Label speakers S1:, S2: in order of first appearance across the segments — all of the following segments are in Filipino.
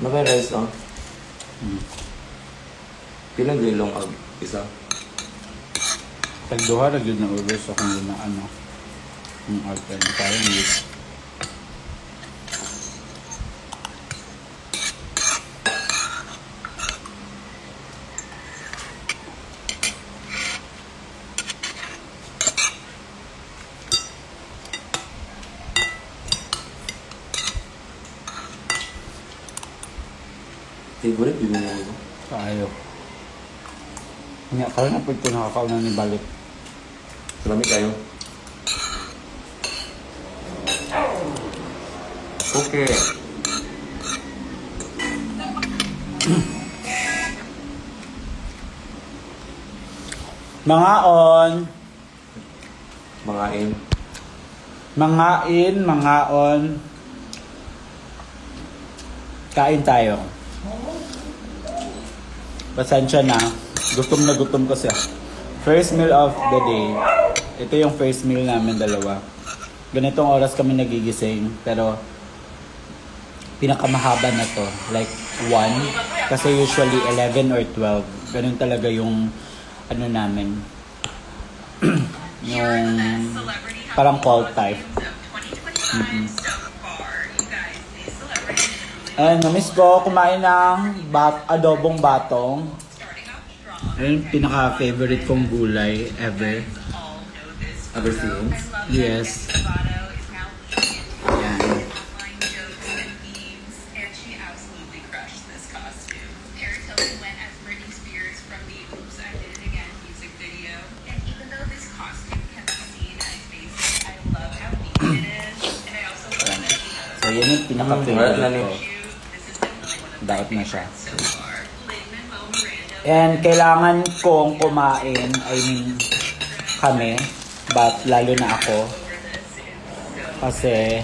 S1: May rice lang.
S2: Hmm.
S1: Pilang gilong ag isa.
S2: Tagduha na yun na ulos sa kung yun na ano. Yung alter. Parang yun.
S1: Favorite yun yung ito.
S2: Kaayo. Nga, kaya na po ito nakakauna ni Balik.
S1: Salami kayo. Okay.
S2: Mga on.
S1: Mangain.
S2: Mga on. Kain tayo. Pasensya na. Gutom kasi. First meal of the day. Ito yung first meal namin dalawa. Ganitong oras kami nagigising. Pero pinakamahaba na to. Like 1. Kasi usually 11 or 12. Ganun talaga yung ano namin. Yung parang call type. Ayun, namiss ko kumain ng adobong batong. Ayun, pinaka-favorite kong gulay ever.
S1: Ever since?
S2: Yes. Ayan. So, yun yung pinaka-favorite ko. Daot na siya. And kailangan kong kumain, I mean, kami, but lalo na ako. Kasi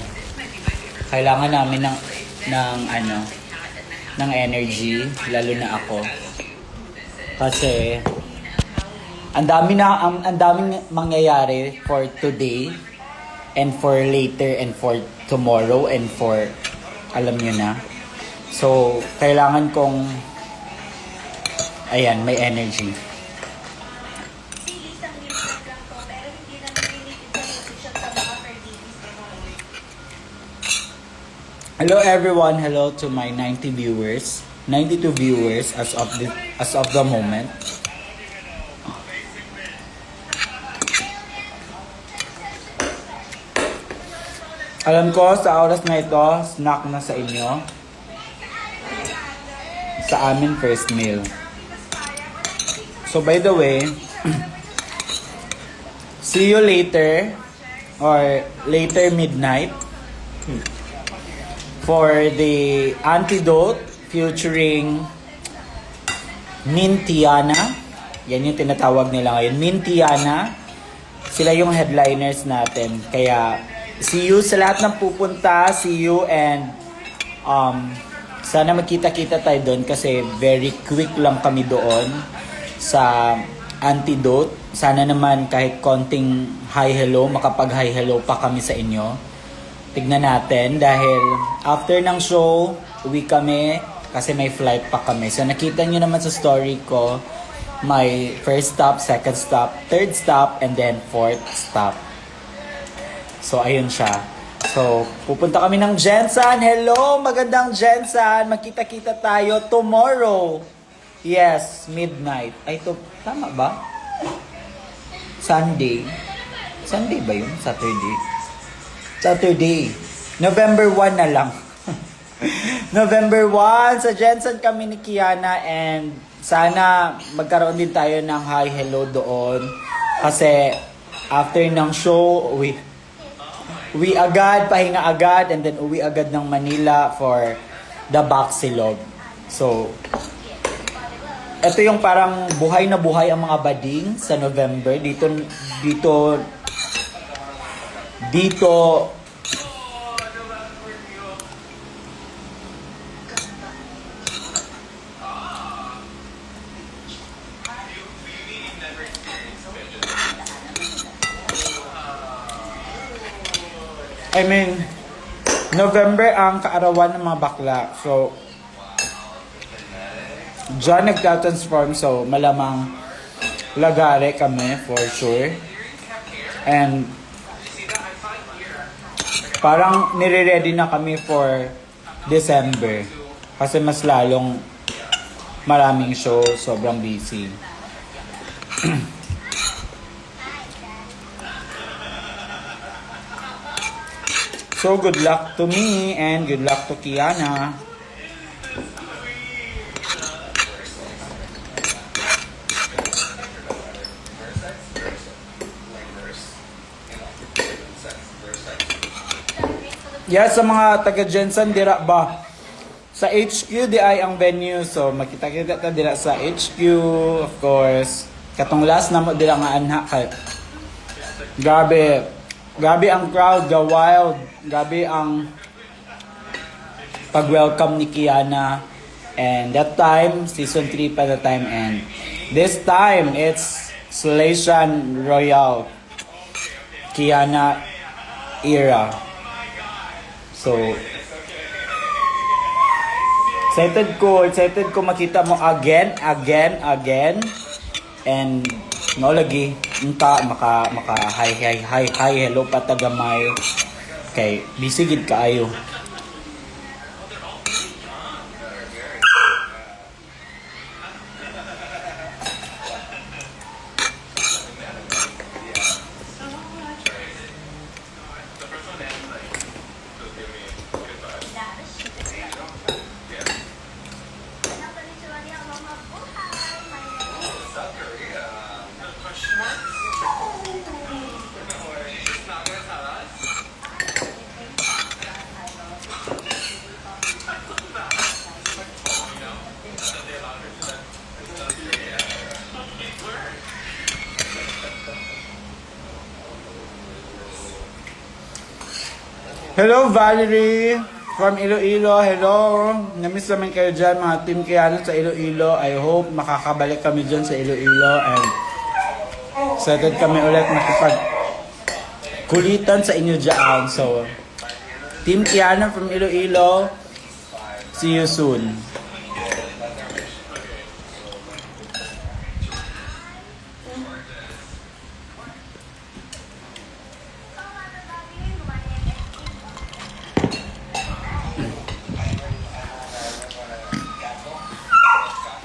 S2: kailangan namin ng energy, lalo na ako. Kasi ang daming mangyayari for today and for later and for tomorrow and for alam niyo na. So, kailangan kong ayan, may energy. Hello everyone, hello to my 92 viewers as of the moment. Alam ko sa oras na ito, snack na sa inyo. Sa amin first meal. So by the way, see you later or later midnight for the antidote featuring Mintiana. Yan yung tinatawag nila ngayon, Mintiana. Sila yung headliners natin. Kaya see you sa lahat ng pupunta, see you and sana magkita-kita tayo doon kasi very quick lang kami doon sa antidote. Sana naman kahit konting hi hello, makapag hi hello pa kami sa inyo. Tignan natin dahil after ng show, uwi kami kasi may flight pa kami. So nakita nyo naman sa story ko, my first stop, second stop, third stop, and then fourth stop. So ayun siya. So, pupunta kami ng Jensen. Hello, magandang Jensen. Magkita-kita tayo tomorrow. Yes, midnight. Ay, to, tama ba? Sunday. Sunday ba yun? Saturday. Saturday. November 1 na lang. November 1. Sa Jensen kami ni Kiana and sana magkaroon din tayo ng hi, hello doon. Kasi after ng show, uwi agad, pahinga agad, and then uwi agad ng Manila for the Baksilog. So, ito yung parang buhay na buhay ang mga bading sa November. Dito, I mean, November ang kaarawan ng mga bakla. So, Diyan nagtatransform, so malamang lagare kami for sure. And parang nire-ready na kami for December. Kasi mas lalong maraming show, sobrang busy. So good luck to me and good luck to Kiana. Yes, sa mga taga Jensen dira ba? Sa HQ di ay ang venue, so makita-kita ta dira sa HQ, of course. Katong last na mo dira nga anha kay Grabe ang crowd, the wild. Grabe ang pag-welcome ni Kiana. And that time, season 3 pa the time. And this time, it's Salesian Royal Kiana era. So, excited ko makita mo again. And no lagi maka hi hello patagamay kay busy gid kaayo. Hello Valerie from Iloilo. Hello. Namiss namin kayo dyan mga team Kiana sa Iloilo. I hope makakabalik kami dyan sa Iloilo and excited kami ulit makipag kulitan sa inyo dyan. So, team Kiana from Iloilo, see you soon.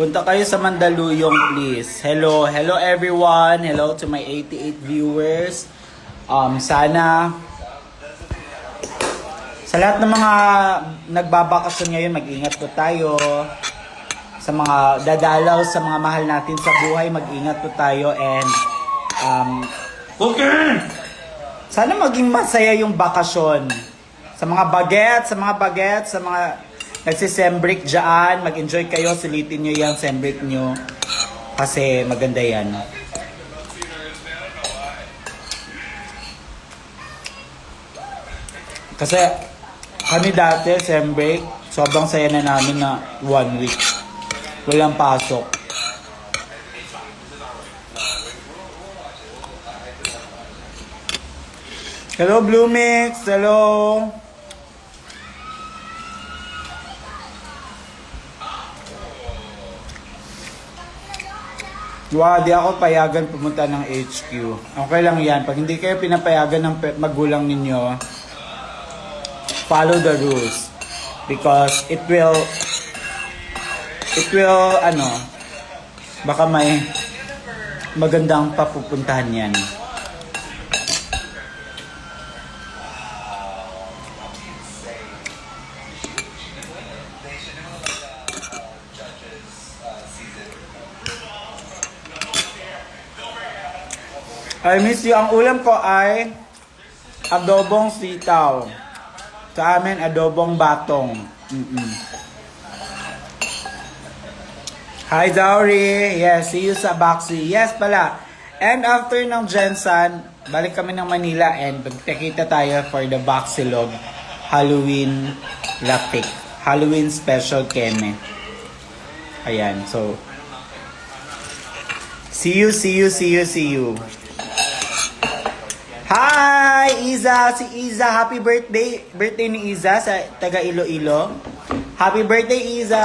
S2: Punta kayo sa Mandaluyong, please. Hello everyone. Hello to my 88 viewers. Sana sa lahat ng mga nagbabakasyon ngayon, mag-ingat po tayo. Sa mga dadalaw, sa mga mahal natin sa buhay, mag-ingat po tayo. And sana maging masaya yung bakasyon. Sa mga bagets, sa mga nagsi-sembreak dyan, mag-enjoy kayo, silitin nyo yung sembreak nyo. Kasi maganda yan. Kasi kami dati, sembreak, sobrang saya na namin na 1 week. Walang pasok. Hello Bloomix, hello. Wow, di ako payagan pumunta ng HQ. Okay lang yan. Pag hindi kayo pinapayagan ng magulang ninyo, follow the rules. Because it will, baka may magandang papupuntahan yan. I miss you. Ang ulam ko ay adobong sitaw. Sa amin, adobong batong. Hi, Dowry. Yes, see you sa Baxi. Yes pala. And after ng Jensen, balik kami ng Manila and magkikita tayo for the Baxilog Halloween Lapik. Halloween special keme. Ayan, so see you. Hi, Iza! Si Iza, happy birthday! Birthday ni Iza sa taga Iloilo. Happy birthday, Iza!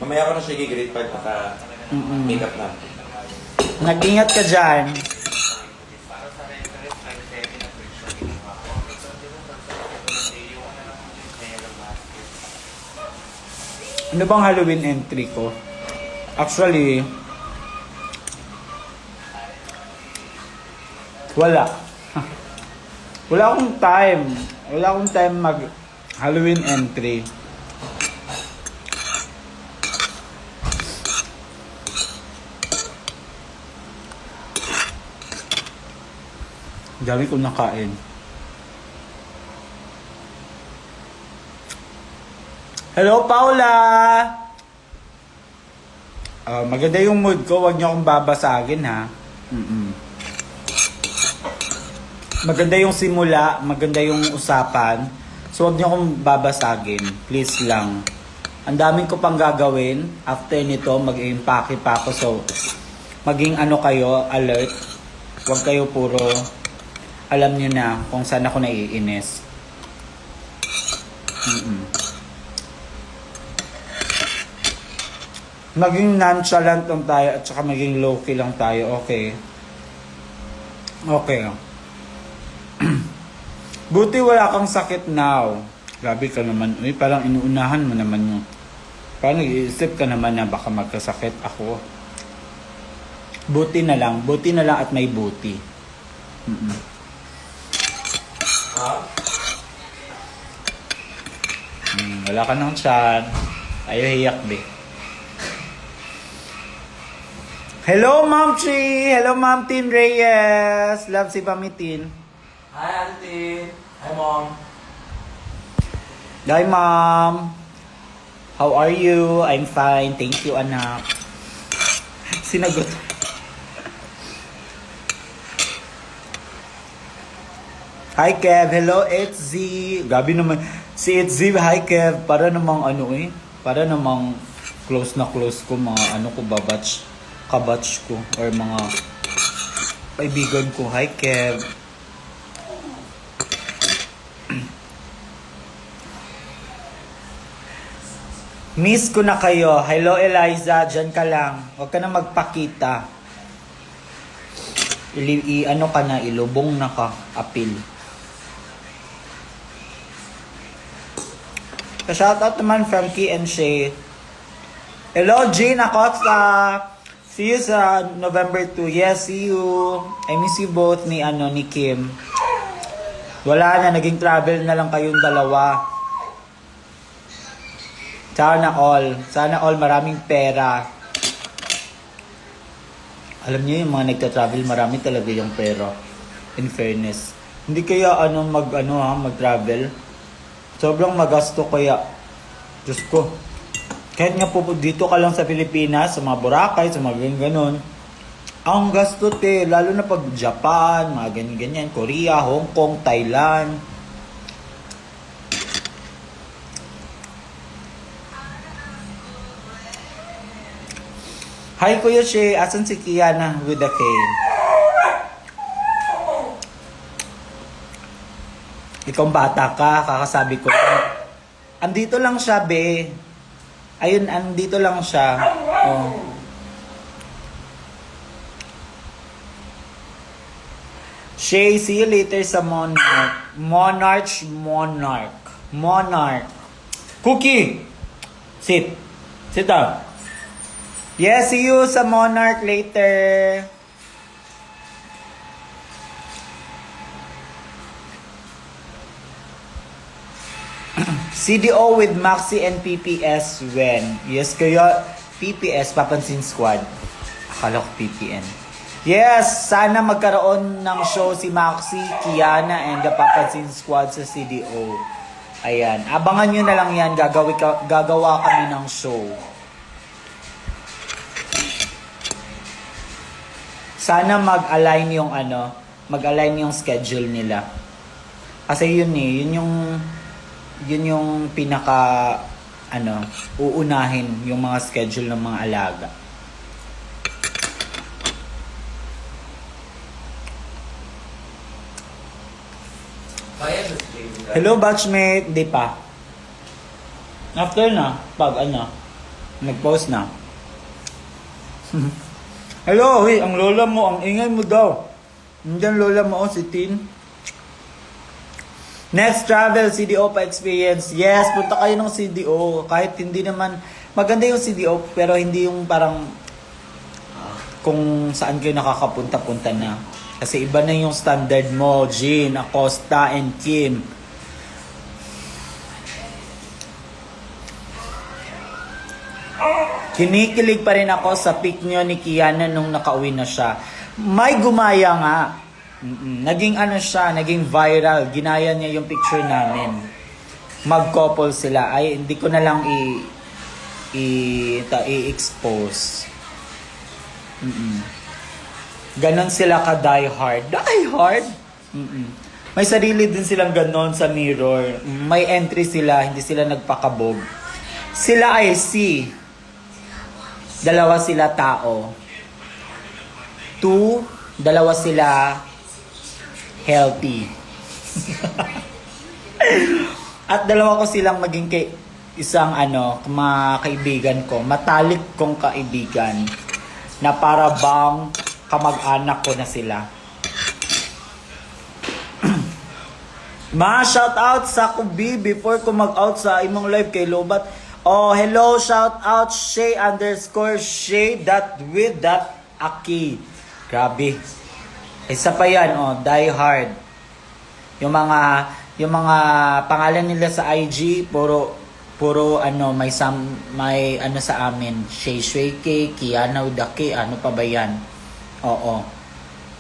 S1: Mamaya ko na siya i-grade 5 naka-makeup na.
S2: Nag-ingat ka dyan. Ano bang Halloween entry ko? Actually, wala. Wala akong time. Wala akong time mag Halloween entry. Dami kong nakain. Hello, Paula! Maganda yung mood ko. Huwag niyo akong babasagin, ha? Maganda yung simula. Maganda yung usapan. So, huwag niyo akong babasagin. Please lang. Ang daming ko pang gagawin. After nito, mag-impake pa ako. So, maging ano kayo, alert. Huwag kayo puro alam niyo na kung saan ako naiinis. Maging nonchalant lang tayo at saka maging low-key lang tayo. Okay. Okay. Buti wala kang sakit now. Grabe ka naman. Uy, parang inuunahan mo naman yung... Parang nag-iisip ka naman na baka magkasakit ako. Buti na lang. Buti na lang at may buti. Wala ka nang tiyan. Ayaw hiyak, be. Hello, Ma'am Chi! Hello, Ma'am Tin Reyes! Love si Pamitin.
S1: Hi, Auntie! Hi, Mom!
S2: Hi, Mom! How are you? I'm fine. Thank you, anak. Sinagot. Hi, Kev. Hello, it's Z. Gabi naman. Si it's Z. Hi, Kev. Para namang ano eh. Para namang close na close ko. Mga ano ko babatch. Kabatch ko. Or mga kaibigan ko. Hi, Kev. Miss ko na kayo. Hello, Eliza. Diyan ka lang. Huwag ka na magpakita. Ano ka na, ilubong na ka. Apil. Shoutout naman from Key and Shay. Hello, Jean Acosta. See you sa November 2. Yes, see you. I miss you both ni Kim. Wala na, naging travel na lang kayong dalawa. Sana all maraming pera. Alam niyo yung mga nagta-travel, marami talaga yung pera. In fairness. Hindi kaya mag-travel. Sobrang magasto kaya. Diyos ko. Kahit nga po dito ka lang sa Pilipinas, sa mga Boracay, sa mga ganun. Ang gasto lalo na pag Japan, mga ganyan, Korea, Hong Kong, Thailand. Hi, Kuya Shay. Asan si Kiana with the K? Ikaw bata ka, kakasabi ko. Andito lang siya, be. Ayun, andito lang siya. Oh. Shay, see you later sa Monarch. Monarch. Cookie! Sit down. Yes, see you sa Monarch later. CDO with Maxi and PPS when? Yes, kaya PPS, Papansin Squad. Akala ko PPN. Yes, sana magkaroon ng show si Maxi, Kiana, and the Papansin Squad sa CDO. Ayan, abangan nyo na lang yan. Gagawa kami ng show. Sana mag-align yung schedule nila. Kasi yun yung pinaka uunahin yung mga schedule ng mga alaga. Hello, batchmate. Di pa. After na, pag Nag-post na. Hello, hey, ang lola mo, ang ingay mo daw. Nandiyan lola mo, si Tin. Next travel, CDO pa experience. Yes, punta kayo ng CDO. Kahit hindi naman, maganda yung CDO, pero hindi yung parang kung saan kayo nakakapunta-punta na. Kasi iba na yung standard mo, Jean, Acosta, and Kim. Kinikilig pa rin ako sa pic nyo ni Kiana nung nakauwi na siya. May gumaya nga. Naging ano siya, naging viral. Ginaya niya yung picture namin. Mag-couple sila. Ay, hindi ko na lang i-expose. Ganon sila ka die hard. Die hard? May sarili din silang ganon sa mirror. May entry sila, hindi sila nagpakabog. Sila ay si dalawa sila tao. 2, dalawa sila healthy. At dalawa ko silang maging isang mga kaibigan ko, matalik kong kaibigan na para bang kamag-anak ko na sila. Shout out sa Kubi before ko mag-out sa imong live kay Lobat. Oh, hello, shout out Shay_Shay_with.Aki. Grabe. Isa pa yan, die hard. Yung mga pangalan nila sa IG, puro may sa amin. Shay K, Kiana Udaki, ano pa ba yan? Oo.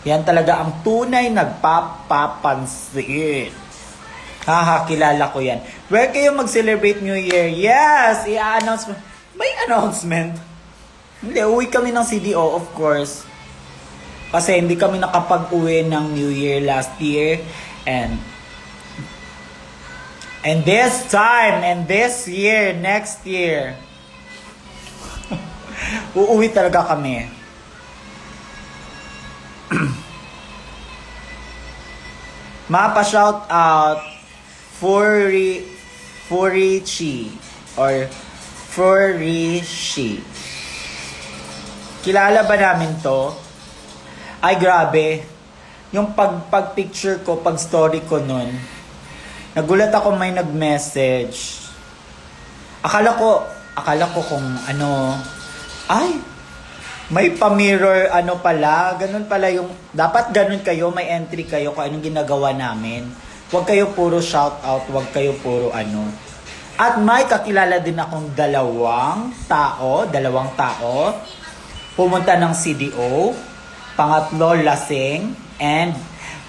S2: Yan talaga ang tunay nagpapapansin. Haha, kilala ko yan. Where kayo mag-celebrate New Year? Yes! I-announce. May announcement? Hindi, uwi kami ng CDO, of course. Kasi hindi kami nakapag-uwi ng New Year last year. And this time, and this year, next year, uuwi talaga kami. Mapa-shout out Furichi or Furishi. Kilala ba namin to? Ay, grabe. Yung pag-picture ko, pag-story ko nun, nagulat ako may nag-message. Akala ko kung ay, may pa-mirror pala, ganun pala yung, dapat ganun kayo, may entry kayo kung anong ginagawa namin. Huwag kayo puro shout out, huwag kayo puro At may kakilala din akong dalawang tao, pumunta ng CDO, pangatlo lasing, and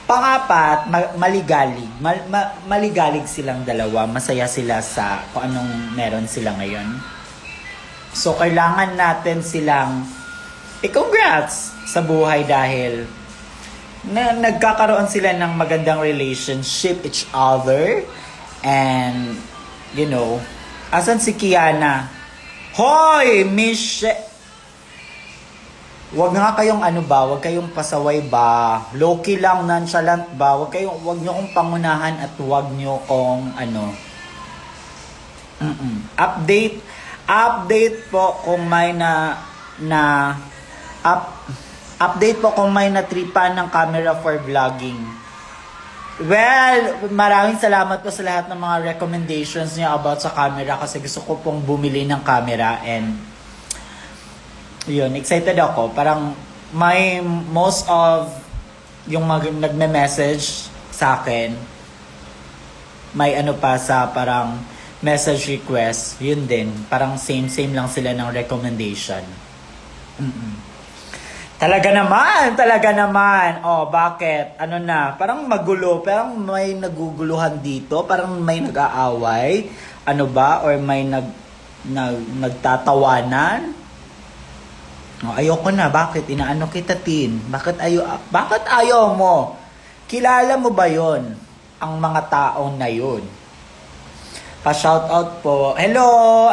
S2: pangapat maligalig. Maligalig silang dalawa, masaya sila sa kung anong meron sila ngayon. So kailangan natin silang i-congrats sa buhay dahil nagkakaroon sila ng magandang relationship each other. And asan si Kiana? Hoy, wag nga kayong wag kayong pasaway ba? Low-key lang, nonchalant ba? Wag nyo kong pangunahan at wag nyo kong Update po kung may update po kung may natripan ng camera for vlogging. Well, maraming salamat po sa lahat ng mga recommendations niyo about sa camera kasi gusto ko pong bumili ng camera and yun, excited ako. Parang may most of yung nagme-message sa akin, may pa sa parang message request, yun din. Parang same lang sila ng recommendation. Talaga naman. Oh, bakit? Parang magulo. Parang may naguguluhan dito. Parang may nag-aaway. Or may nagtatawanan. Oh, ayoko na. Bakit? Inaano kita, Tin? Bakit ayaw mo? Kilala mo ba yon? Ang mga taong na yun. Pa-shoutout po. Hello!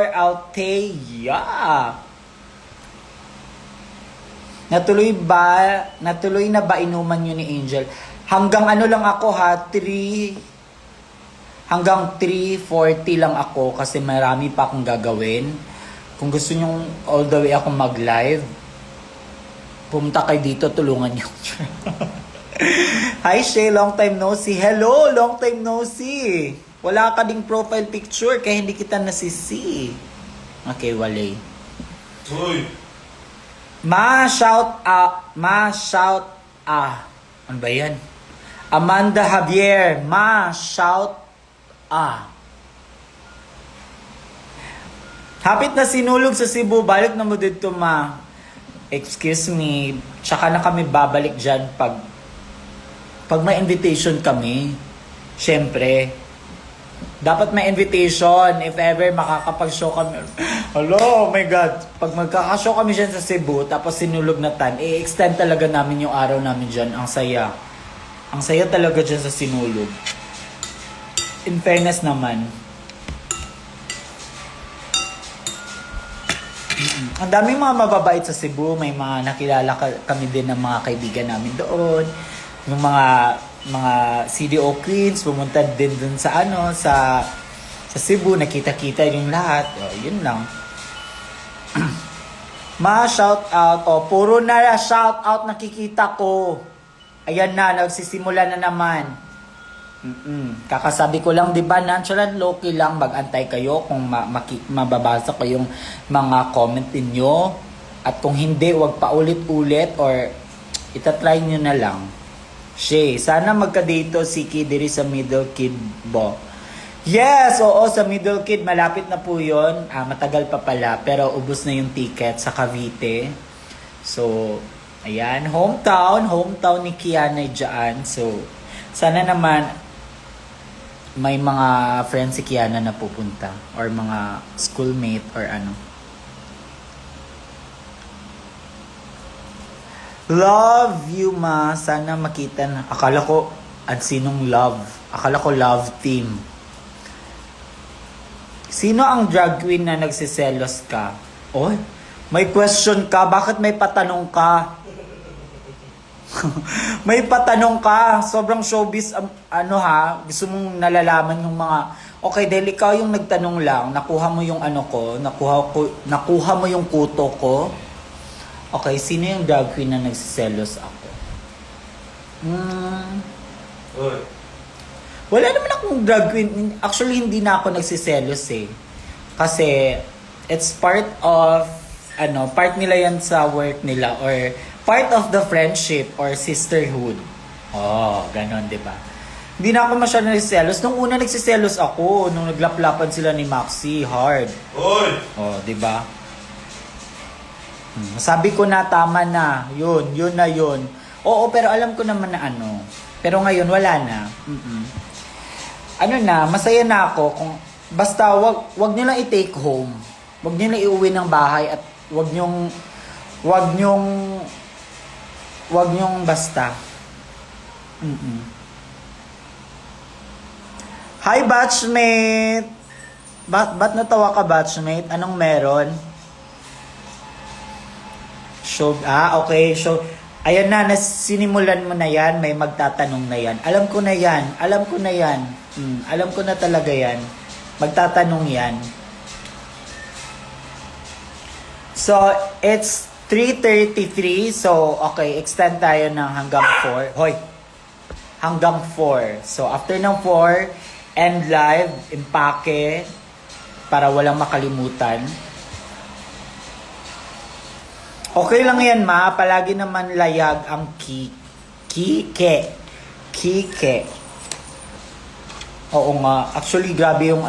S2: _Alteya. Natuloy na ba inuman nyo ni Angel? Hanggang lang ako hanggang 3:40 lang ako kasi marami pa akong gagawin. Kung gusto nyo all the way ako mag-live, pumunta kayo dito, tulungan nyo. Hi Shay, long time no see. Hello, long time no see. Wala ka ding profile picture kaya hindi kita nasisi. Okay, walay.
S1: Uy!
S2: Shout ano ba yan? Amanda Javier, shout Hapit na sinulog sa Cebu, balik na mo dito Excuse me, tsaka na kami babalik dyan pag may invitation kami. Siyempre, dapat may invitation if ever makakapag-show kami. Hello, oh my God. Pag magkaka-show kami dyan sa Cebu, tapos sinulog na time, i-extend talaga namin yung araw namin dyan. Ang saya. Ang saya talaga dyan sa sinulog. In fairness naman. Ang daming mga mababait sa Cebu. May mga nakilala kami din ng mga kaibigan namin doon. Yung mga CDO queens pumunta din dun sa sa Cebu, nakita-kita yung lahat. Yun lang. Shout out. Puro na shout out nakikita ko. Ayan na, nagsisimula na naman. Kakasabi ko lang, di ba, natural, low-key lang, mag-antay kayo kung mababasa ko yung mga comment ninyo. At kung hindi, wag pa ulit-ulit or itatry nyo na lang. Shay, sana magka-dito si Kid diri sa Middle Kid Bo. Yes, oo, sa Middle Kid, malapit na po yun. Matagal pa pala, pero ubos na yung ticket sa Cavite. So, ayan, hometown ni Kiana dyan. So, sana naman may mga friends si Kiana na pupunta or mga schoolmate or ano. Love you, ma. Sana makita na. Akala ko, at sinong love? Akala ko love team. Sino ang drag queen na nagsiselos ka? Oy, may question ka. Bakit may patanong ka? May patanong ka. Sobrang showbiz, gusto mong nalalaman yung mga, okay, dahil ikaw yung nagtanong lang, nakuha mo yung nakuha mo yung kuto ko. Okay, sino yung drag queen na nagsiselos ako?
S1: Uy!
S2: Wala naman akong drag queen. Actually, hindi na ako nagsiselos eh. Kasi, it's part of, part nila yan sa work nila or part of the friendship or sisterhood. Ganon, di ba? Hindi na ako masyadong nagsiselos. Nung una nagsiselos ako, nung naglaplapan sila ni Maxi, hard.
S1: Uy!
S2: Di ba? Sabi ko na, tama na. Yun na yun. Oo, pero alam ko naman na Pero ngayon, wala na. Masaya na ako kung basta wag niyo lang i-take home. Wag niyo lang iuwi ng bahay at wag nyong basta. Hi, batchmate! Ba't natawa ka, batchmate? Anong meron? Okay. So, ayan na, sinimulan mo na yan. May magtatanong na yan. Alam ko na yan. Alam ko na talaga yan. Magtatanong yan. So, it's 3:33. So, okay, extend tayo ng hanggang 4. Hoy! Hanggang 4. So, after ng 4, end live, impake, para walang makalimutan. Okay lang yan, ma. Palagi naman layag ang Kike. Oo nga. Actually, grabe yung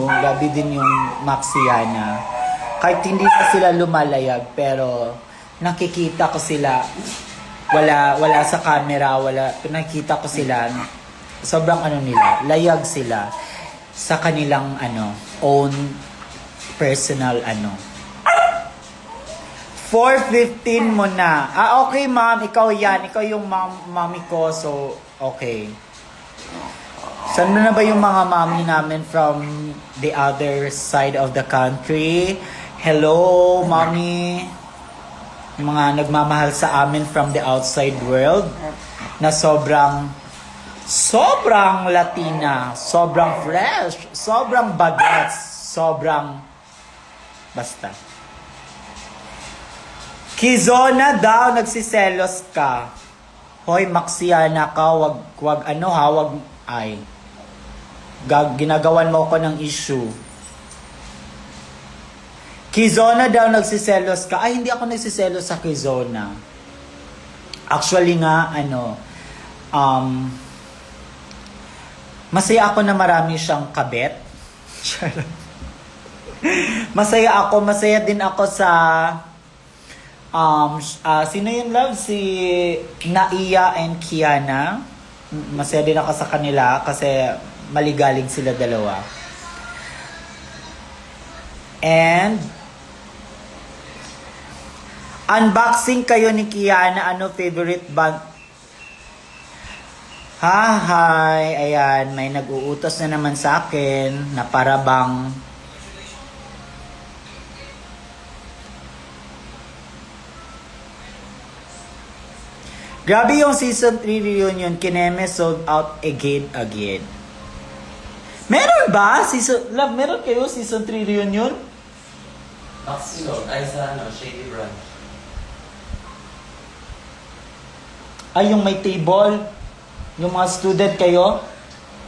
S2: grabe din yung Maxiana. Kahit hindi na sila lumalayag, pero nakikita ko sila. Wala sa camera, nakikita ko sila. Sobrang nila, layag sila sa kanilang own personal 4:15 mo na. Okay, ma'am. Ikaw yan. Ikaw yung mommy ko. So, okay. Saan na ba yung mga mommy namin from the other side of the country? Hello, mommy. Yung mga nagmamahal sa amin from the outside world na sobrang Latina, sobrang fresh, sobrang bagets, sobrang basta. Kizona daw, nagsiselos ka. Hoy, Maxiana ka, wag ano ha, ay. Ginagawan mo ko ng issue. Kizona daw, nagsiselos ka. Ay, hindi ako nagsiselos sa Kizona. Actually nga, masaya ako na marami siyang kabet. Masaya din ako sa sino yung love? Si Naiya and Kiana. Masaya din ako sa kanila kasi maligalig sila dalawa. And unboxing kayo ni Kiana. Ano favorite band? Hi! Ayan, may nag-uutos na naman sa akin na para bang grabe yung season 3 reunion, Kineme sold out again. Meron ba? Meron kayo season 3 reunion?
S1: Maxilo, ay sa Shady Branch.
S2: Ay, yung may table. Yung mga student kayo.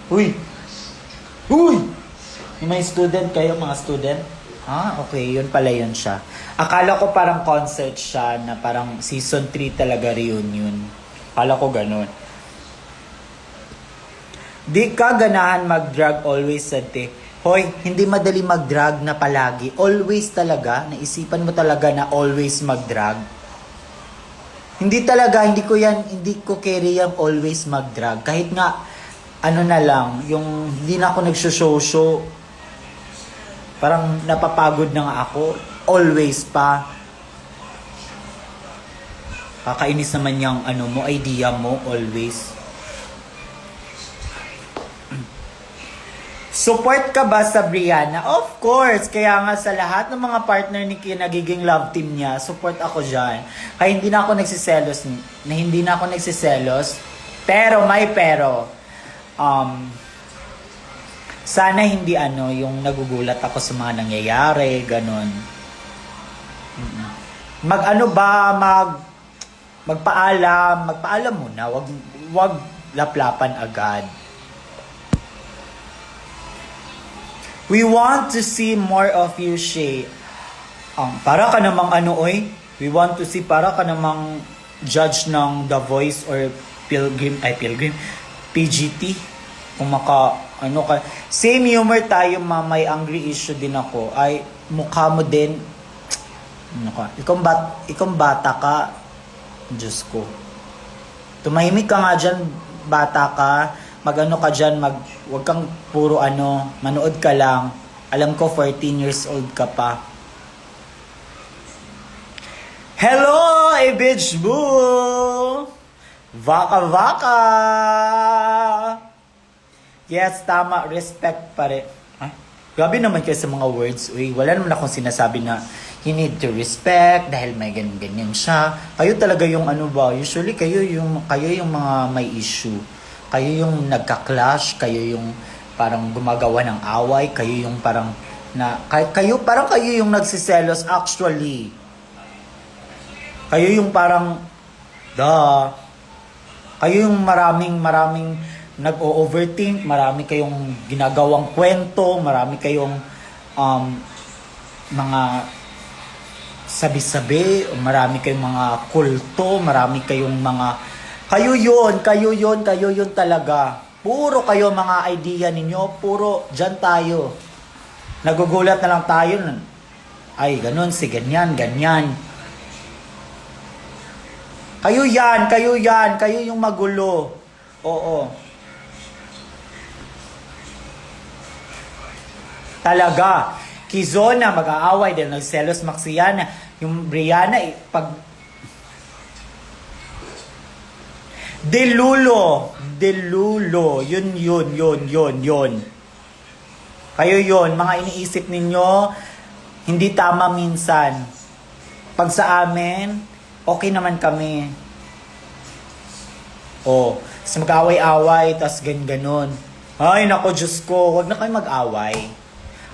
S2: Uy! Yung may student kayo, mga student. Okay. Yun pala yun siya. Akala ko parang concert siya na parang season 3 talaga reunion. Akala ko ganun. Di ka ganahan mag-drag always, Sante. Hoy, hindi madali mag-drag na palagi. Always talaga. Naisipan mo talaga na always mag-drag. Hindi ko carry yung always mag-drag. Kahit nga, na lang, yung hindi na ako nagsushow. Parang napapagod na nga ako. Always pa. Kakainis naman yung idea mo, always. Support ka ba sa Brianna? Of course! Kaya nga sa lahat ng mga partner ni Kia nagiging love team niya, support ako dyan. Kaya hindi na ako nagsiselos. Pero, sana hindi yung nagugulat ako sa mga nangyayari, ganon. Magpaalam muna, wag laplapan agad. We want to see more of you, Shay. Para ka namang we want to see, para ka namang judge ng The Voice or PGT. Kung same humor tayo, may angry issue din ako. Ay, mukha mo din. Ikaw bata ka. Diyos ko. Tumahimik ka nga dyan, bata ka. Ka dyan, wag kang puro manood ka lang. Alam ko, 14 years old ka pa. Hello, bitch boo! Vaka! Yes, tama. Respect pa rin. Grabe naman kayo sa mga words. Uy, wala naman akong sinasabi na you need to respect dahil may ganyan siya. Kayo talaga yung usually kayo yung mga may issue. Kayo yung nagka-clash, kayo yung parang gumagawa ng away, kayo yung parang kayo yung nagsiselos actually. Kayo yung parang kayo yung maraming nag-o-overthink, marami kayong ginagawang kwento, marami kayong mga sabi-sabi, marami kayong mga kulto, marami kayong mga kayo yun talaga. Puro kayo mga idea ninyo, puro dyan tayo. Nagugulat na lang tayo. Ay, ganun, si ganyan. Kayo yung magulo. Oo. Talaga. Kizona, mag-aaway dahil nagselos Maxiana. Yung Brianna, Delulo. Yun. Kayo yun. Mga iniisip ninyo, hindi tama minsan. Pag sa amin, okay naman kami. Tapos mag-away-away, tapos ganun. Ay, nako, Diyos ko, huwag na kayo mag-away.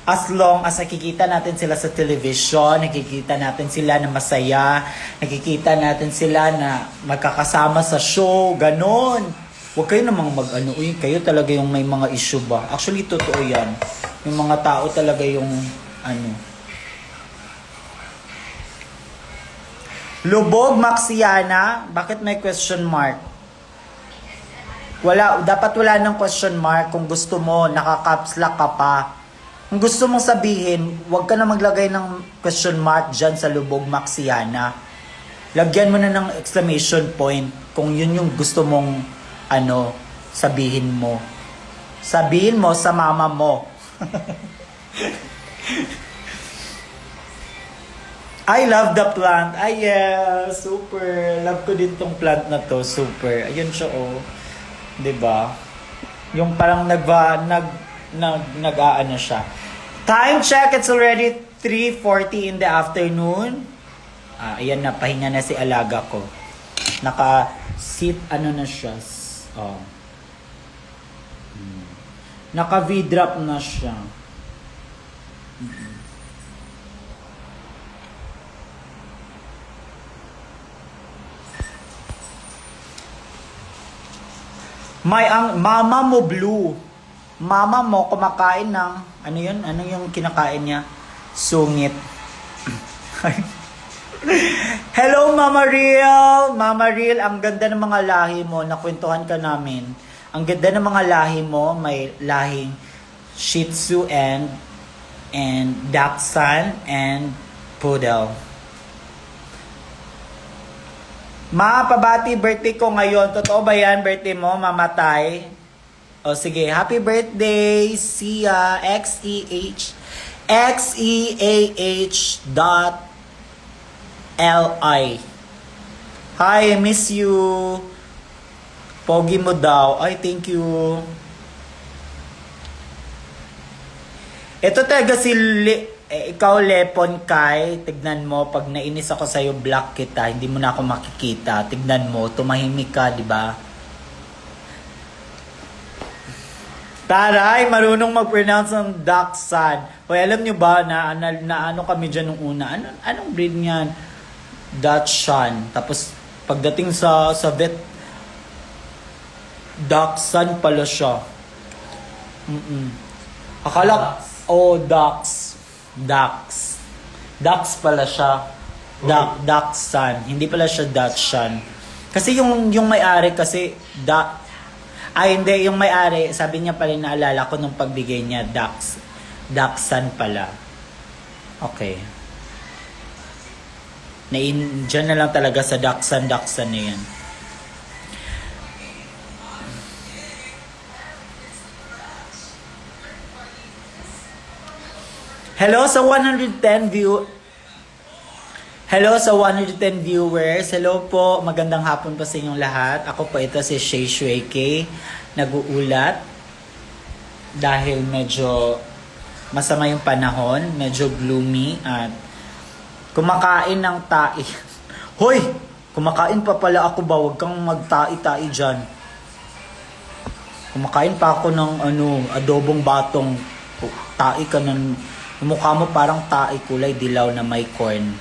S2: As long as nakikita natin sila sa television, nakikita natin sila na masaya, nakikita natin sila na magkakasama sa show, ganon. Huwag kayo namang mag-ano, uy, kayo talaga yung may mga issue ba? Actually, totoo yan. Yung mga tao talaga yung, ano. Lubog, Maxiana, bakit may question mark? Dapat wala ng question mark. Kung gusto mo, naka-caps lock ka pa. Kung gusto mong sabihin, huwag ka na maglagay ng question mark dyan sa Lubog, Maxiana. Lagyan mo na ng exclamation point kung yun yung gusto mong sabihin mo. Sabihin mo sa mama mo. I love the plant. Ay, yeah, super. Love ko din tong plant na to. Super. Ayun siya, oh. 'Di ba? Yung parang nag-aano siya. Time check, it's already 3:40 in the afternoon. Ayan na, pahinga na si alaga ko. Naka-sit, na siya. Naka-V-drop na siya. Mama mo blue. Mama mo kumakain ng, ano yun? Ano yung kinakain niya? Sungit. Hello, Mama Real! Mama Real, ang ganda ng mga lahi mo. Nakwentuhan ka namin. Ang ganda ng mga lahi mo. May lahing Shih Tzu and Dachshund and Poodle. Pabati birthday ko ngayon. Totoo ba yan? Birthday mo? Mamatay? O sige, happy birthday, Sia, XEAH.LI. Hi, I miss you. Pogi mo daw. Ay, thank you. Ito talaga si ikaw, Lepon Kai. Tignan mo, pag nainis ako sa'yo, block kita. Hindi mo na ako makikita. Tignan mo, tumahimik ka, di ba? Taray, marunong mag-pronounce ng Dachshund. O alam nyo ba na ano kami dyan nung una? Anong breed niyan? Dachshund. Tapos pagdating sa vet, Dachshund pala siya. Akala, Dachs. Dachs pala siya. Dachshund. Hindi pala siya Dachshund. Kasi yung may-ari kasi, hindi, yung may-ari, sabi niya pala, naalala ko nung pagbigay niya, Dachshund pala. Okay. Diyan na lang talaga sa Dachshund na yan. Hello sa 110 viewers. Hello po. Magandang hapon po sa inyong lahat. Ako po ito si Shay Shui K. Nag-uulat dahil medyo masama yung panahon, medyo gloomy at kumakain ng tai. Hoy! Kumakain pa pala ako ba? Huwag kang magtai-tai dyan. Kumakain pa ako ng adobong batong. Tai ka ng mukha mo parang tai, kulay dilaw na may corn.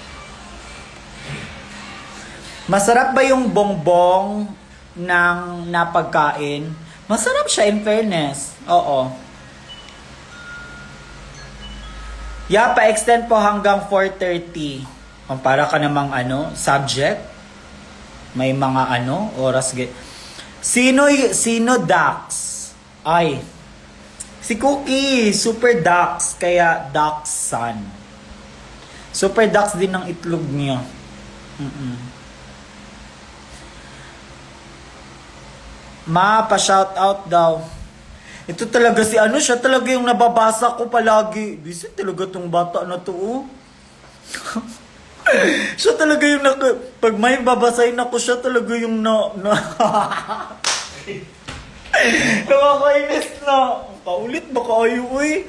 S2: Masarap ba yung bongbong ng napagkain? Masarap siya in fairness. Oo. Yeah, pa-extend po hanggang 4:30. Para ka namang subject. May mga oras. Sino Dax? Ay. Si Cookie, Super Dax, kaya Dachshund. Super Dax din ang itlog niya. Pa-shoutout daw. Ito talaga siya talaga yung nababasa ko palagi. Bisit talaga tong bata na to, oh. Siya talaga yung pag may babasahin ako, siya talaga yung nakakainis na. Paulit ba kayo, uy?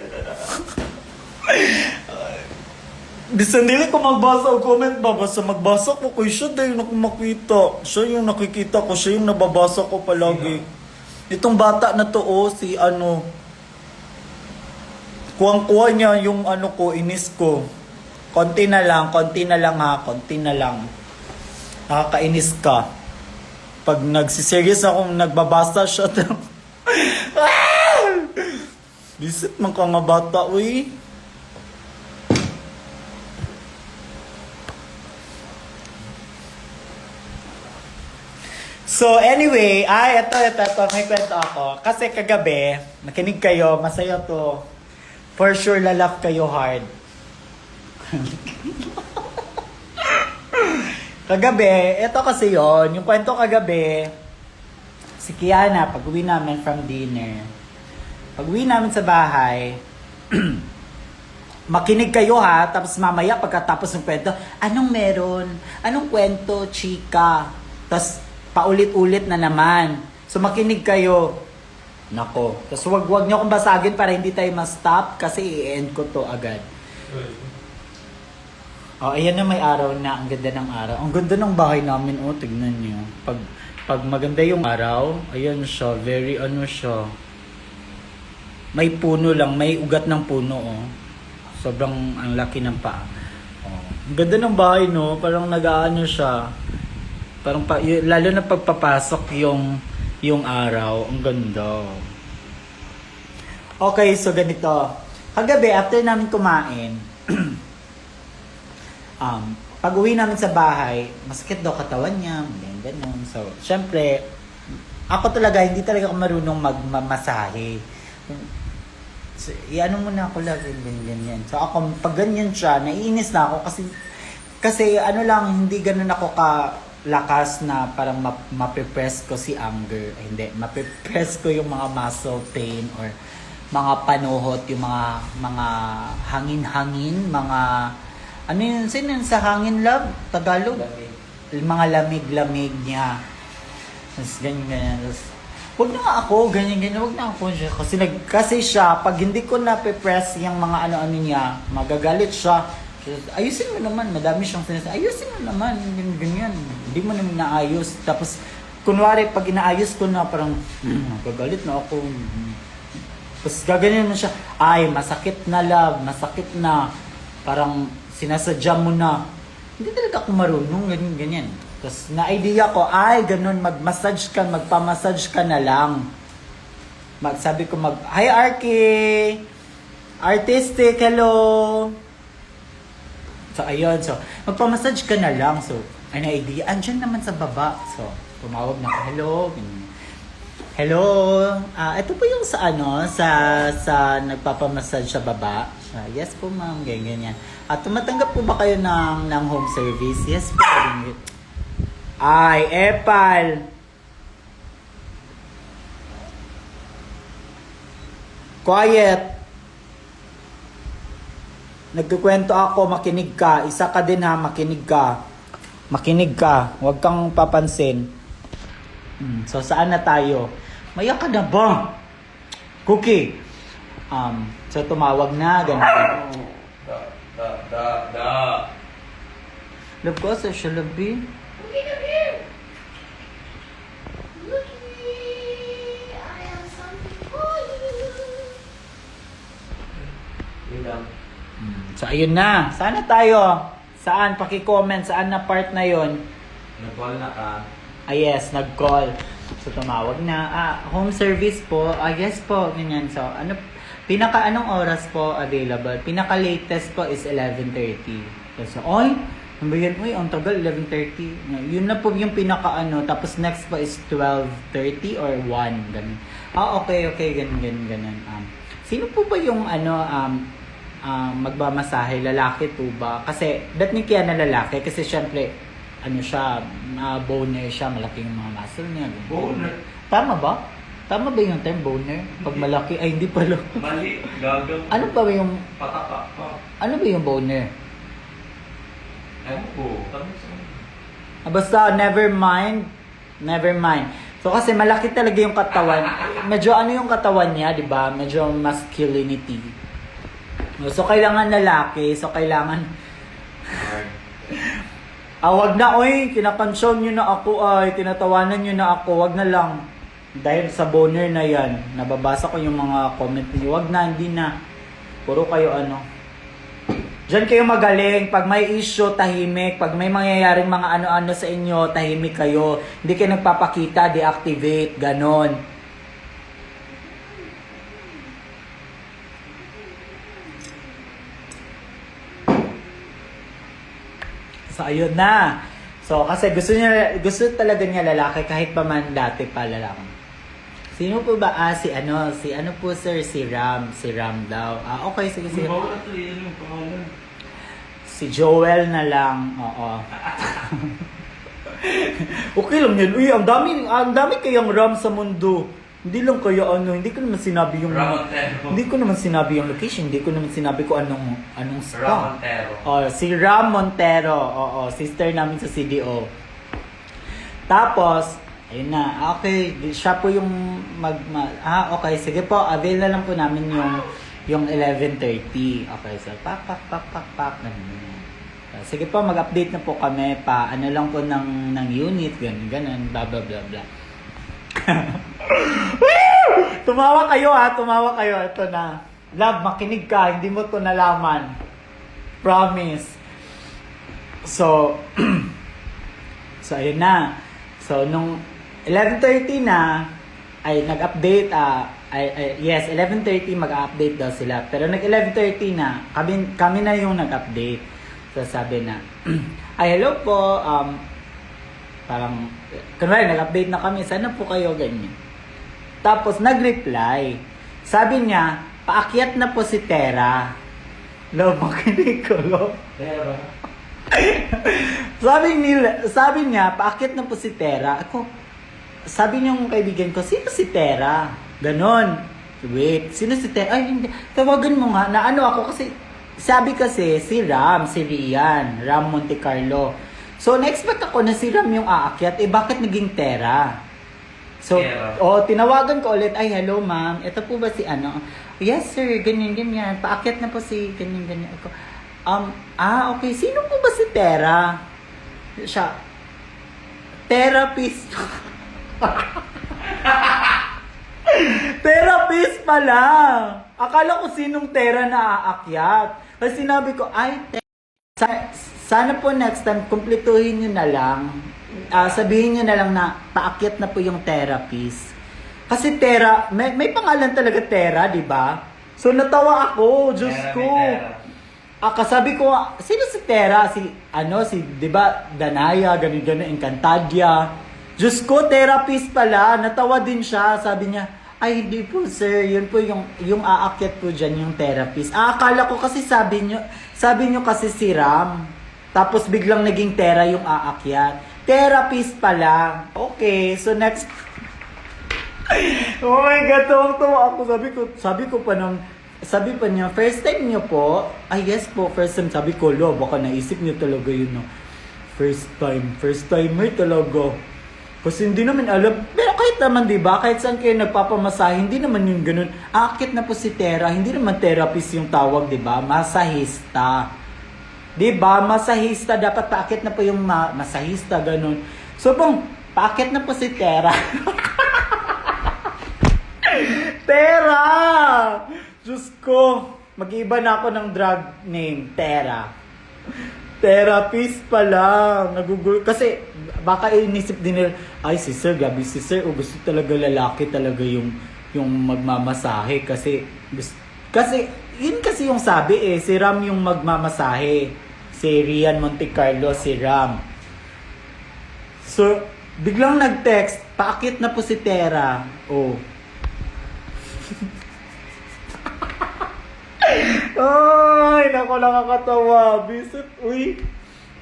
S2: Bisandili ko magbasa o comment ba? Basta magbasa ko kay siya dahil makita. Siya yung nakikita ko, siya yung nababasa ko palagi. Itong bata na to, si Kuwang-kuha niya yung ano ko, inis ko. Konti na lang ha, konti na lang. Nakakainis ka. Pag nagsiseries akong nagbabasa siya. Bisit man ka nga bata, uy. So anyway, ito, may kwento ako. Kasi kagabi, nakinig kayo, masaya to. For sure, lalap kayo hard. Kagabi, ito kasi yon yung kwento kagabi, si Kiana, pag-uwi namin from dinner, pag-uwi namin sa bahay, makinig kayo ha, tapos mamaya pagkatapos ng kwento, anong meron? Anong kwento, chika? Tapos paulit-ulit na naman. So makinig kayo. Nako. Tapos wag niyo akong basagin para hindi tayo ma-stop kasi i-end ko to agad. Oh, ayan na may araw na. Ang ganda ng araw. Ang ganda ng bahay namin. Oh, tignan niyo. Pag maganda yung araw, ayan siya. Very ano siya. May puno lang. May ugat ng puno, oh. Sobrang ang laki ng paa. Oh. Ang ganda ng bahay, no? Parang nag-aano siya. Parang lalo na pagpapasok yung araw. Ang ganda. Okay, so ganito. Kagabi, after namin kumain, pag uwi namin sa bahay, masakit daw katawan niya, ganun. So, syempre, ako talaga, hindi talaga ako marunong magmamasahe. So, ano muna ako lagi, ganyan. So, ako, pag ganyan siya, naiinis na ako kasi ano lang, hindi ganun ako lakas na parang mapipress ko si anger. Hindi, mapipress ko yung mga muscle pain or mga panuhot, yung mga hangin-hangin, mga ano yun, sino yun sa hangin, love? Tagalog? Mga lamig-lamig niya. Tapos ganyan. Tapos, huwag na nga ako, ganyan. Huwag na ako siya. Kasi siya, pag hindi ko napipress yung mga ano-ano niya, magagalit siya. Ayusin mo naman, madami siyang sinasabi. Ayusin mo naman, ganyan. Hindi mo naman naayos. Tapos, kunwari, pag inaayos ko na, parang, magagalit na ako. Tapos, gaganyan mo siya, ay, masakit na love, masakit na. Parang, sinasadya mo na. Hindi talaga ako marunong, ganyan. Tapos, na-idea ko, ay, ganun, magpamassage ka na lang. Sabi ko, hi, Arky! Artistic, hello! So, ayun. So, magpamassage ka na lang. So, ay na-idea. Andyan naman sa baba. So, tumawag na ako. Hello. Hello. Ito po yung sa nagpapamassage sa baba. Yes po, ma'am. Ganyan. At tumatanggap po ba kayo ng home service? Yes po. Ay, Epal. Quiet. Nagkukwento ako, makinig ka. Isa ka din ha, makinig ka. Makinig ka. Huwag kang papansin. So, saan na tayo? Maya ka na ba? Cookie. So, tumawag na. Ganun. Love ko, sa siya labi.
S3: Cookie, come here. Cookie, I have something for you.
S1: Yun lang.
S2: So, ayun na. Saan na tayo? Saan? Paki-comment. Saan na part na yon?
S1: Nag-call na ka.
S2: Yes, nag-call. So, tumawag na. Home service po. Yes po. Ganyan. So, anong oras po available? Pinaka-latest po is 11:30. So, ano ba yan? Uy, ang tagal, 11:30. Yun na po yung pinaka-ano. Tapos next po is 12:30 or 1. Ganun. Okay. Ganun. Sino po ba yung magbamasahe? Lalaki po ba? Kasi, ba't ni Kiana lalaki? Kasi syempre, siya, boner siya, malaki yung mga muscle niya.
S1: Boner?
S2: Tama ba? Tama ba yung term boner? Pag malaki, ay hindi pala.
S1: Mali. Gagawin.
S2: Ano ba yung,
S1: Pataka.
S2: ano ba yung boner?
S1: Ewan ko.
S2: Basta, never mind. So, kasi malaki talaga yung katawan. Medyo yung katawan niya, di ba? Medyo masculinity. So, kailangan lalaki. So, kailangan... wag na, oy. Kinakansyon nyo na ako, ay. Tinatawanan nyo na ako. Wag na lang. Dahil sa boner na yan, nababasa ko yung mga comment niyo. Wag na, hindi na. Puro kayo ano. Diyan kayo magaling. Pag may issue, tahimik. Pag may mangyayaring mga ano-ano sa inyo, tahimik kayo. Hindi kayo nagpapakita, deactivate, ganon. So, ayun na. So, kasi gusto talaga niya lalaki kahit pa man dati pa lalaki. Sino po ba? Si ano po sir? Si Ram daw. Okay, sige.
S4: Bawal na to, yan yung pangalan.
S2: Si Joel na lang. Oo. Okay lang yan. Uy, ang dami kayang Ram sa mundo. Hindi lang kaya hindi ko naman sinabi yung
S1: Ram Montero.
S2: hindi ko naman sinabi yung location, hindi ko naman sinabi ko anong
S1: Ram
S2: spa.
S1: Montero.
S2: Si Ram Montero. Oo, sister namin sa CDO. Tapos, ayun na. Okay, siya po yung okay, sige po. Avail na lang po namin yung 11:30. Okay, so pak. Ganun. Sige po, mag-update na po kami pa. Ano lang po ng unit, ganun, blah blah blah blah. Tumawa kayo. Ito na. Love, makinig ka. Hindi mo to nalaman. Promise. So, ayun na. So, nung 11:30 na, ay nag-update, yes, 11:30 mag-update daw sila. Pero nag-11:30 na, kami na yung nag-update. So, sabi na, ay, hello po, parang, kunwari, nag-update na kami, sana po kayo, ganyan. Tapos, nag-reply. Sabi niya, paakyat na po si Tera. Love, makinig ko, love.
S1: Tera.
S2: sabi niya, paakyat na po si Tera. Sabi niyong kaibigan ko, sino si Tera? Ganon. Wait, sino si Tera? Ay, hindi. Tawagan mo nga, na ano ako kasi, sabi kasi, si Rian, Ram Monte Carlo. So, na-expect ako na si Ram yung aakyat, bakit naging Tera? So,
S1: Tera.
S2: tinawagan ko ulit, ay, hello ma'am, ito po ba si ano? Yes sir, ganyan, paakyat na po si ganyan. Ako, okay, sino po ba si Tera? Siya, therapist. Therapist pala. Akala ko sinong Tera na aakyat. Kasi sinabi ko, ay, sana po next time, kumpletuhin nyo na lang. Sabihin nyo na lang na paakyat na po yung therapist. Kasi Tera, may pangalan talaga Tera, di ba? So natawa ako, Diyos
S1: Tera,
S2: ko.
S1: may Tera.
S2: Kasabi ko, sino si Tera? Si, di ba, Danaya, ganun, Encantadia. Diyos ko, therapist pala. Natawa din siya. Sabi niya, ay, hindi po, sir. Yun po yung aakyat po dyan, yung therapist. Akala ko kasi sabi niyo kasi si Ram. Tapos biglang naging Tera yung aakyat. Therapist pala. Okay, so next. Oh my God, tuwang-tuwa ako. Sabi pa niya, first time niyo po? Ay, yes po, first time. Sabi ko, baka naisip niyo talaga yun, no? First timer talaga. Kasi hindi naman alam. Pero kahit naman, di ba? Kahit saan kayo nagpapamasahe, hindi naman yung ganun. Aakit na po si Tera. Hindi naman therapist yung tawag, di ba? Masahista. Di ba? Masahista. Dapat paakit na po yung masahista, ganun. So, paakit na po si Tera. Tera! Diyos ko. Mag-iba na ako ng drug name. Tera. Therapist pala. Kasi baka inisip din nila, ay si Sir, gabi si Sir, gusto talaga lalaki talaga yung magmamasahe kasi yun kasi yung sabi si Ram yung magmamasahe. Si Rian Monte Carlo, si Ram. So, biglang nag-text, paakit na po si Tera. Ay, nako, nakakatawa. Bisit, uy.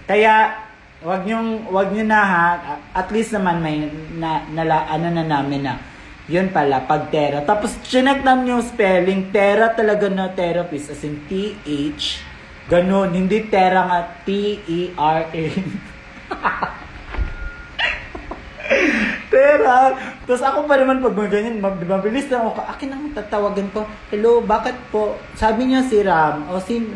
S2: Kaya, wag nyo na ha. At least naman may ano na namin na. Yun pala, pag Tera. Tapos, chinek namin yung spelling. Tera talaga na therapist. As in, T-H. Ganon. Hindi Tera nga. T-E-R-A. Tera. Tapos ako pa naman pag ganyan, mabilis lang ako. Akin ang tatawagan ko. Hello, bakit po? Sabi niya si Ram.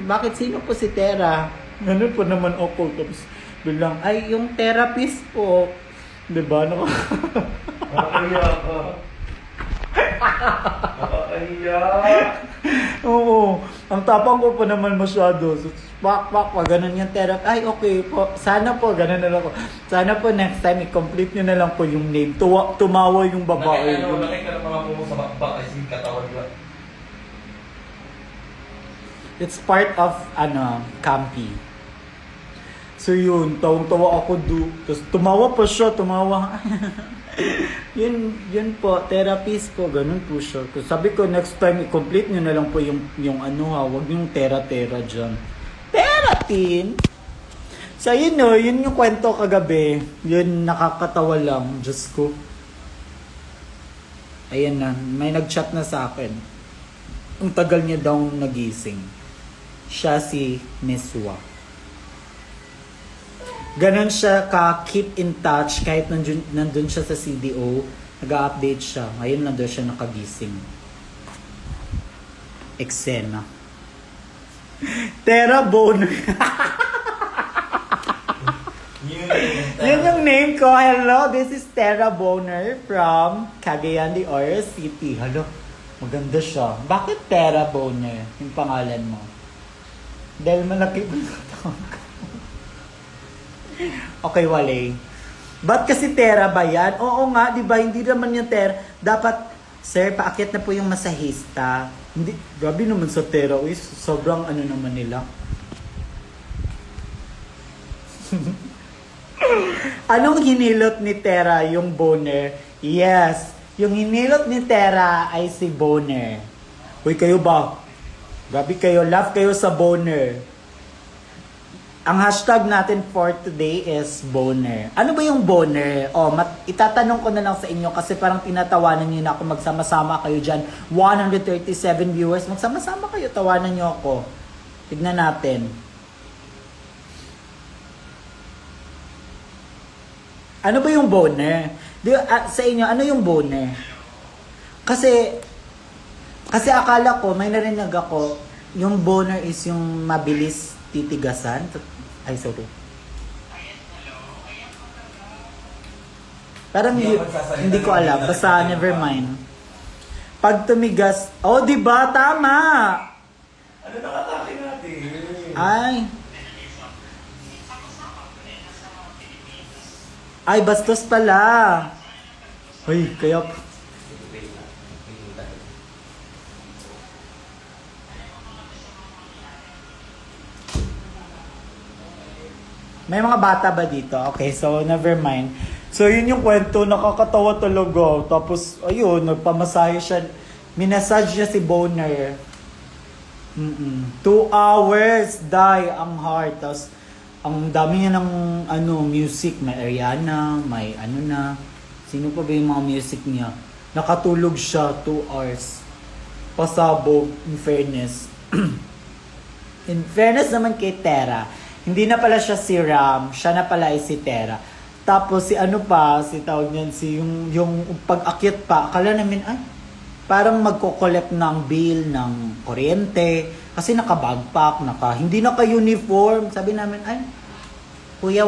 S2: Bakit sino po si Tera? Ganun po naman ako. Tapos bilang, ay, yung therapist po. Diba?
S4: Nakakaya ka. Nakakaya.
S2: Oo. Ang Ang tapang ko pa naman masyado. So, pak, ganun yung therapy. Ay, okay po. Sana po, ganun na lang ko. Sana po next time, i-complete nyo na lang po yung name. Tumawa yung babae.
S1: Laki ka ng mga pumo sa bakbak kasi katawan ba?
S2: It's part of, campy. So yun, tawang-tawa ako Tapos tumawa pa siya, tumawa. yun po, therapist po, ganun po siya. Kasi sabi ko, next time, i-complete nyo na lang po yung huwag yung tera-tera dyan. Teratin! So yun no, yun yung kwento kagabi. Yun, nakakatawa lang, Diyos ko. Ayan na, may nag-chat na sa akin. Ang tagal niya daw nagising. Siya si Miswa. Ganon siya ka-keep in touch kahit nandun siya sa CDO, nag-update siya. Ngayon nandun siya nakagising. Eksena. Tera Boner. Yun yung name ko. Hello, this is Tera Boner from Cagayan de Oro City. Hello, maganda siya. Bakit Tera Boner yung pangalan mo? Dahil malaki ba yung katawan ko? Okay, wale. Ba't kasi Tera ba yan? Oo nga, di ba? Hindi naman yung Tera. Dapat, sir, paakyat na po yung masahista. Hindi, grabe naman sa Tera. Uy, sobrang ano naman nila. Anong hinilot ni Tera yung Boner? Yes, yung hinilot ni Tera ay si Boner. Uy, kayo ba? Grabe kayo, love kayo sa Boner. Ang hashtag natin for today is Boner. Ano ba yung Boner? Itatanong ko na lang sa inyo kasi parang tinatawanan niyo na ako. Magsama-sama kayo dyan. 137 viewers. Magsama-sama kayo. Tawanan niyo ako. Tignan natin. Ano ba yung Boner? Sa inyo, ano yung Boner? Kasi akala ko, may narinig ako, yung Boner is yung mabilis titigasan. Ay, sorry. Parang hindi ko alam. Basta, never mind. Pag tumigas, di ba? Tama!
S1: Ano nakatake natin?
S2: Ay, bastos pala. Uy, kaya... May mga bata ba dito? Okay, so never mind. So yun yung kwento, nakakatawa talaga. Tapos, ayun, nagpamasahe siya. Minasage niya si Boner. 2 hours, die ang heart. Tapos, ang dami niya ng music. May Ariana, may Sino pa ba yung mga music niya? Nakatulog siya 2 hours. Pasabog, in fairness. In fairness naman kay Tera, hindi na pala siya si Ram, siya na pala ay si Tera. Tapos si tawag niyan, yung pag-akyat pa, akala namin, parang magko-collect ng bill ng kuryente, kasi naka-backpack, hindi naka-uniform. Sabi namin, kuya,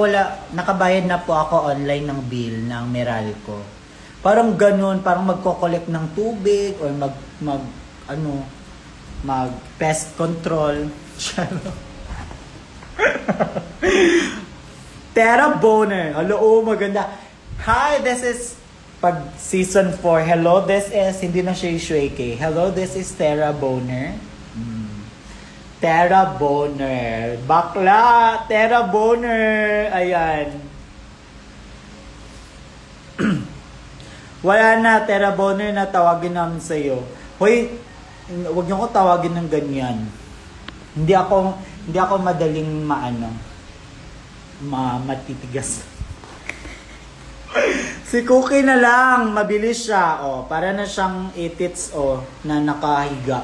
S2: nakabayad na po ako online ng bill ng Meralco. Parang ganun, parang magko-collect ng tubig, or mag pest control. Tera Boner. Hello, maganda. Hi, this is pag season 4. Hello, this is hindi na siya Shueke. Hello, this is Tera Boner. Tera Boner. Bakla, Tera Boner. Ayan. Wala na, Tera Boner, na tawagin namin sa iyo. Hoy, wag niyo ko tawagin ng ganyan. Hindi ako madaling matitigas. Si Cookie na lang, mabilis siya. Para na siyang itits na nakahiga.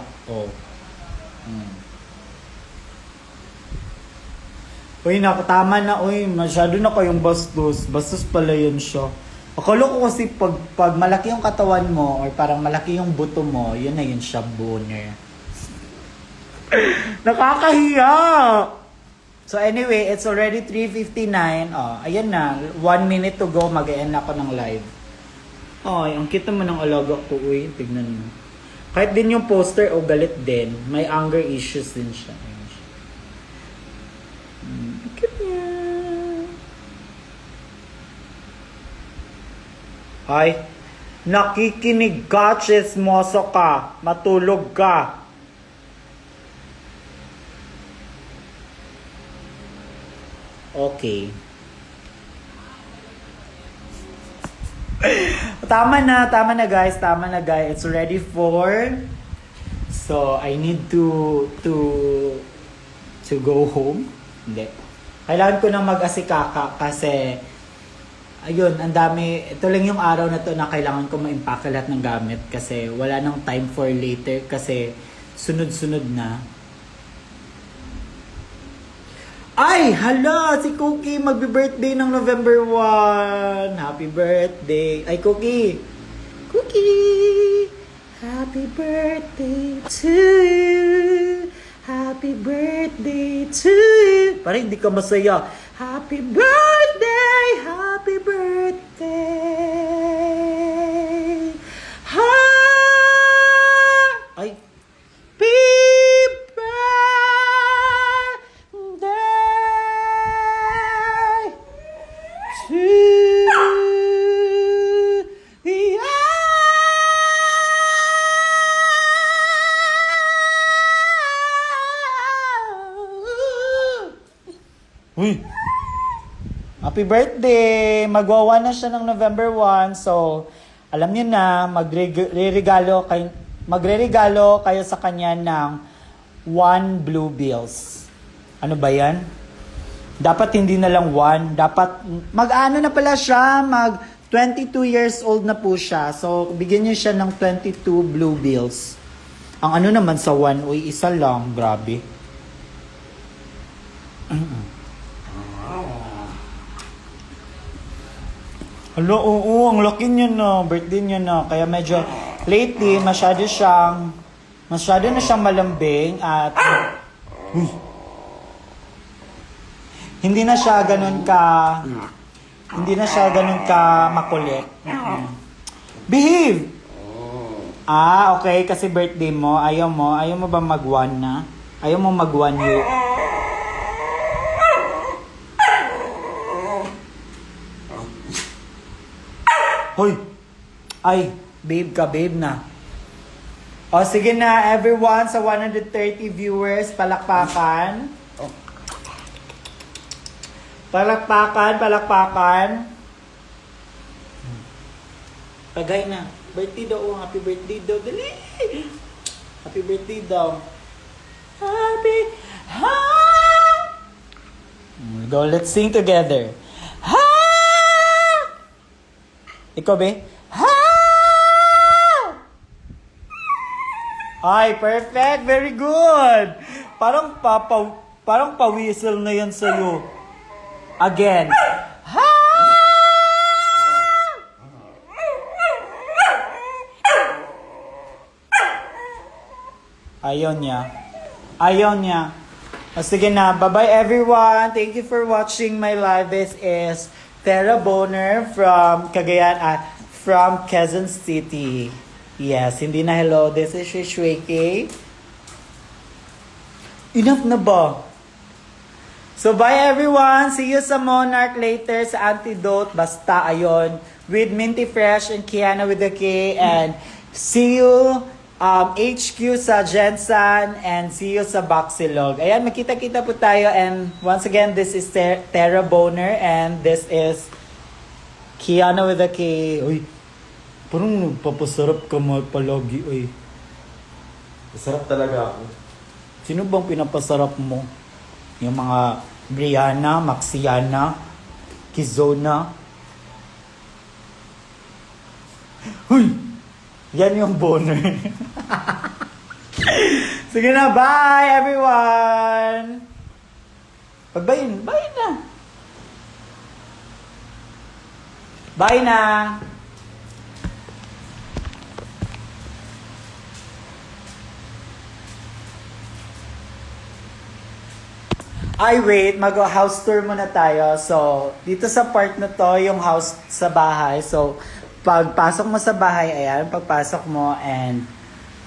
S2: Uy, tama na. Uy, masyado na kayong bastos. Bastos pala yun siya. Akala ko kasi pag malaki yung katawan mo or parang malaki yung buto mo, yun na yun siya, Boner. Nakakahiya! So anyway, it's already 3:59. Ayan na. 1 minute to go. Mag-end ako ng live. Ang kita mo ng alaga ko. Uy, tignan mo. Kahit din yung poster, o galit din. May anger issues din siya. Ayun siya. Look at niya. Ay, nakikinig ka, chismoso ka. Matulog ka. Okay. Tama na guys, It's ready for. So I need to go home. Hindi. Kailangan ko nang mag-asikaka kasi ayun, ang dami. Ito lang yung araw na to na kailangan ko ma-impake lahat ng gamit kasi wala nang time for later kasi sunod-sunod na. Ay, hala, si Cookie magbi-birthday ng November 1. Happy birthday. Ay, Cookie. Cookie. Happy birthday to you. Happy birthday to you. Parang hindi ka masaya. Happy birthday. Happy birthday. Ha! Ay. Beep. Uy! Happy birthday! Magwawa na siya ng November 1. So, alam niyo na, magre-regalo kayo sa kanya ng 1 blue bills. Ano ba yan? Dapat hindi na lang 1. Dapat, mag-ano na pala siya, 22 years old na po siya. So, bigyan niyo siya ng 22 blue bills. Ang ano naman sa 1, uy, isa lang. Grabe. Alo, oo, ang laki niya na. Birthday niya na. Kaya medyo, lately, masyado na siyang malambing at, hindi na siya ganun ka makulit. Behave! Ah, okay, kasi birthday mo, ayaw mo ba mag-1 na? Ayaw mo mag-1 you? Hoy! Ay, babe na. O, sige na, everyone, sa 130 viewers, palakpakan. Palakpakan. Pagay na. Birthday daw, happy birthday daw. Dali! Happy birthday daw. Go, let's sing together. Ikaw, be? Ay, perfect. Very good. Parang pa-whistle na yan sa'yo. Again. Ayaw niya. O, sige na. Bye-bye, everyone. Thank you for watching my live. This is Tara Boner from Cagayan from Quezon City. Yes, hindi na hello. This is Shishweke. Enough na ba? So bye everyone. See you sa Monarch later sa Antidote. Basta ayon. With Minty Fresh and Kiana with the K. And see you HQ sa Jensen and see you sa Baxilog. Ayan, makita-kita po tayo. And once again, this is Tara Boner and this is Kiana with a K. Uy, parang nagpapasarap ka palagi, uy.
S1: Masarap talaga ako.
S2: Sino bang pinapasarap mo? Yung mga Brianna, Maxiana, Kizona. Uy! Yan yung boner. Sige na, bye everyone! Pagbayin, bye na! Bye na! Ay, wait. Mag-house tour muna tayo. So, dito sa part na to, yung house sa bahay. So, pagpasok mo sa bahay, ayan, pagpasok mo and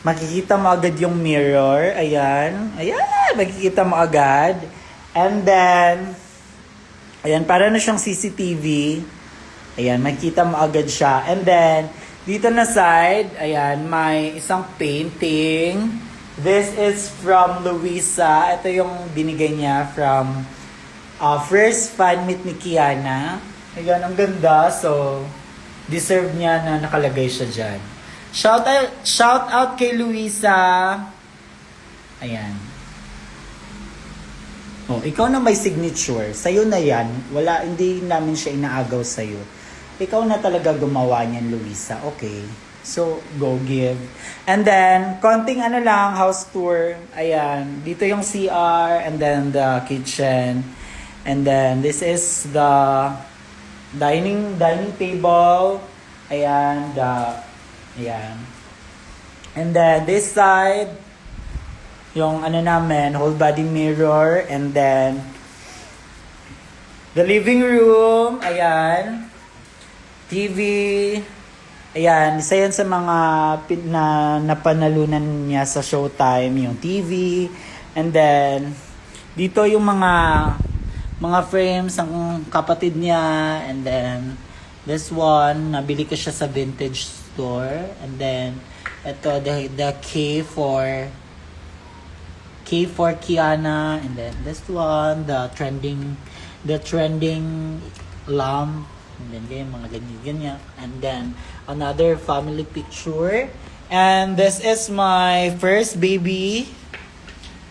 S2: makikita mo agad yung mirror. Ayan. Ayan, makikita mo agad. And then, ayan, para na siyang CCTV. Ayan, makikita mo agad siya. And then, dito na side, ayan, may isang painting. This is from Luisa. Ito yung binigay niya from first fan meet ni Kiana. Ayan, ang ganda. So, deserve niya na nakalagay siya dyan. Shout out kay Luisa. Ayan. Oh, ikaw na may signature. Sa'yo na yan. Wala, hindi namin siya inaagaw sa'yo. Ikaw na talaga gumawa niyan, Luisa. Okay. So, go give. And then, konting ano lang, house tour. Ayan. Dito yung CR and then the kitchen. And then, this is the dining table. Ayan. Ayan. And then, this side, yung ano namin, whole body mirror. And then, the living room. Ayan. TV. Ayan, isa yan sa mga napanalunan niya sa Showtime, yung TV. And then, dito yung mga frames ng kapatid niya. And then, this one, nabili ko siya sa vintage store. And then, ito, the K for Kiana. And then, this one, the trending lamp. And then, ganyan, mga ganyan. And then, another family picture. And this is my first baby,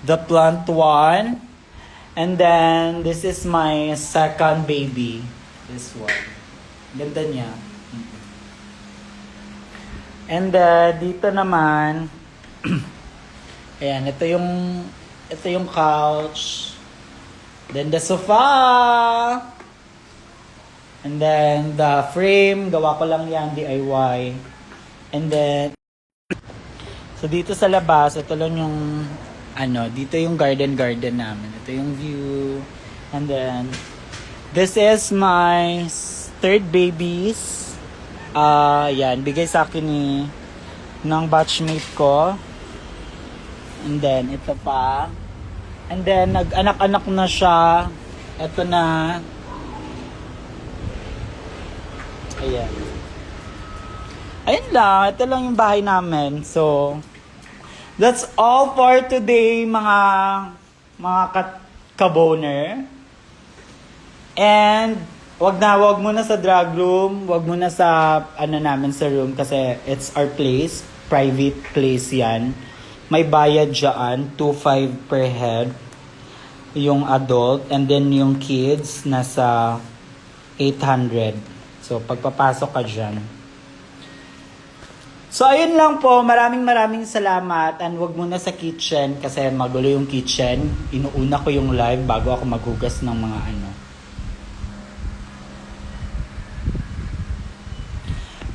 S2: the plant one. And then, this is my second baby, this one. Ganda niya. And dito naman, ayan, ito yung couch. Then the sofa. And then the frame, gawa ko lang yan, DIY. And then, so dito sa labas, ito lang yung, dito yung garden namin. Ito yung view. And then, this is my third babies. Yan, bigay sa akin ng batchmate ko. And then, ito pa. And then, nag-anak-anak na siya. Ito na. Ayan. Ayun lang. Ito lang yung bahay namin. So, that's all for today, mga kaboner. And, wag muna sa drag room. Wag muna sa, namin sa room. Kasi, it's our place. Private place yan. May bayad dyan. 2.5 per head. Yung adult. And then, yung kids, nasa 800. So, pagpapasok ka dyan. So, ayun lang po. Maraming salamat. And wag muna sa kitchen kasi magulo yung kitchen. Inuuna ko yung live bago ako maghugas ng mga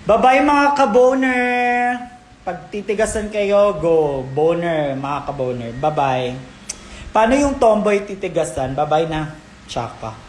S2: Bye-bye mga kaboner! Pag titigasan kayo, go. Boner, mga kaboner. Bye-bye. Paano yung tomboy titigasan? Bye-bye na. Tsaka.